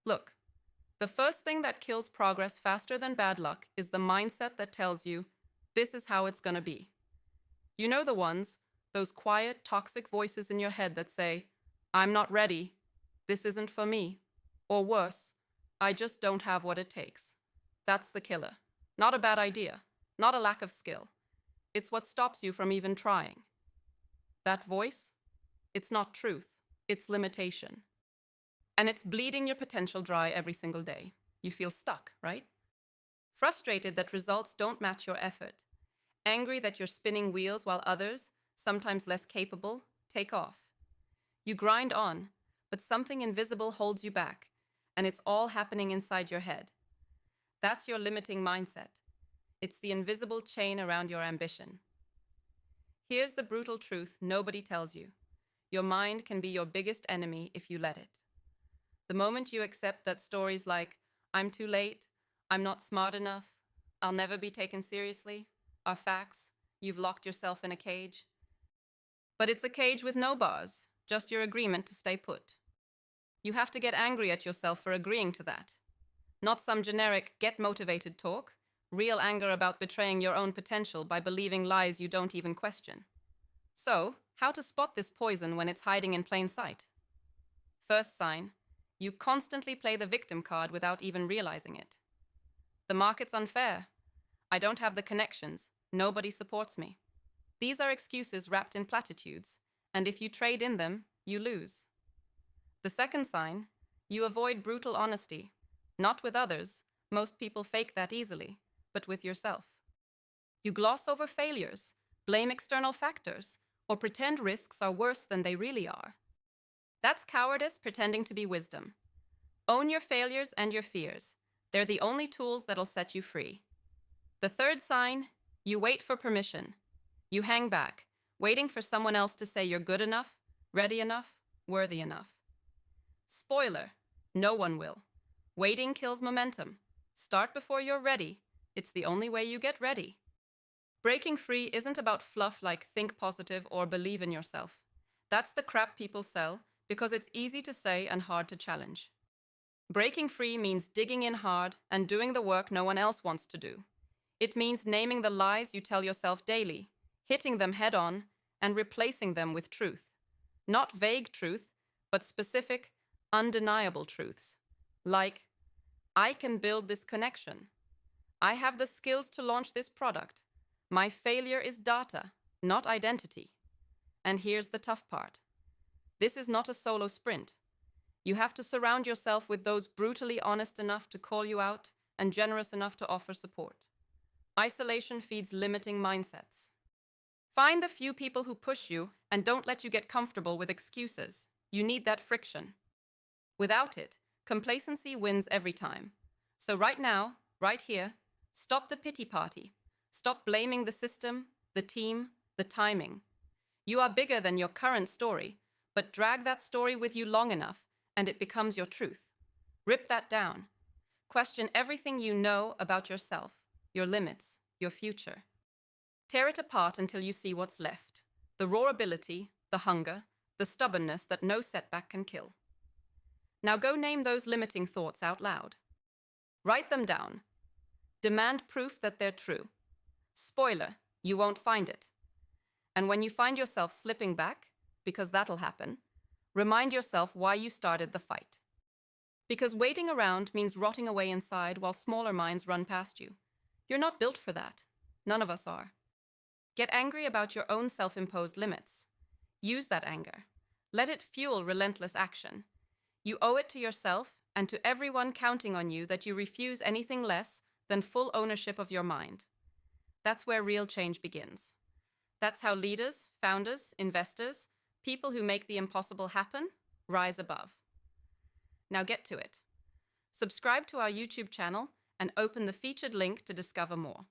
Look, the first thing that kills progress faster than bad luck is the mindset that tells you, this is how it's gonna be. You know the ones, those quiet, toxic voices in your head that say, I'm not ready, this isn't for me, or worse, I just don't have what it takes. That's the killer. Not a bad idea, not a lack of skill. It's what stops you from even trying. That voice, it's not truth, it's limitation. And it's bleeding your potential dry every single day. You feel stuck, right? Frustrated that results don't match your effort. Angry that you're spinning wheels while others, sometimes less capable, take off. You grind on, but something invisible holds you back, and it's all happening inside your head. That's your limiting mindset. It's the invisible chain around your ambition. Here's the brutal truth nobody tells you. Your mind can be your biggest enemy if you let it. The moment you accept that stories like, I'm too late, I'm not smart enough, I'll never be taken seriously, are facts, you've locked yourself in a cage. But it's a cage with no bars, just your agreement to stay put. You have to get angry at yourself for agreeing to that. Not some generic get motivated talk, real anger about betraying your own potential by believing lies you don't even question. So, how to spot this poison when it's hiding in plain sight? First sign, you constantly play the victim card without even realizing it. The market's unfair. I don't have the connections. Nobody supports me. These are excuses wrapped in platitudes, and if you trade in them, you lose. The second sign, you avoid brutal honesty. Not with others, most people fake that easily, but with yourself. You gloss over failures, blame external factors, or pretend risks are worse than they really are. That's cowardice pretending to be wisdom. Own your failures and your fears. They're the only tools that'll set you free. The third sign, you wait for permission. You hang back, waiting for someone else to say you're good enough, ready enough, worthy enough. Spoiler, no one will. Waiting kills momentum. Start before you're ready. It's the only way you get ready. Breaking free isn't about fluff like think positive or believe in yourself. That's the crap people sell because it's easy to say and hard to challenge. Breaking free means digging in hard and doing the work no one else wants to do. It means naming the lies you tell yourself daily, hitting them head on, and replacing them with truth. Not vague truth, but specific, undeniable truths. Like, I can build this connection. I have the skills to launch this product. My failure is data, not identity. And here's the tough part. This is not a solo sprint. You have to surround yourself with those brutally honest enough to call you out and generous enough to offer support. Isolation feeds limiting mindsets. Find the few people who push you and don't let you get comfortable with excuses. You need that friction. Without it, complacency wins every time. So right now, right here, stop the pity party. Stop blaming the system, the team, the timing. You are bigger than your current story, but drag that story with you long enough and it becomes your truth. Rip that down. Question everything you know about yourself, your limits, your future. Tear it apart until you see what's left. The raw ability, the hunger, the stubbornness that no setback can kill. Now go name those limiting thoughts out loud. Write them down. Demand proof that they're true. Spoiler, you won't find it. And when you find yourself slipping back, because that'll happen, remind yourself why you started the fight. Because waiting around means rotting away inside while smaller minds run past you. You're not built for that. None of us are. Get angry about your own self-imposed limits. Use that anger. Let it fuel relentless action. You owe it to yourself and to everyone counting on you that you refuse anything less than full ownership of your mind. That's where real change begins. That's how leaders, founders, investors, people who make the impossible happen, rise above. Now get to it. Subscribe to our YouTube channel and open the featured link to discover more.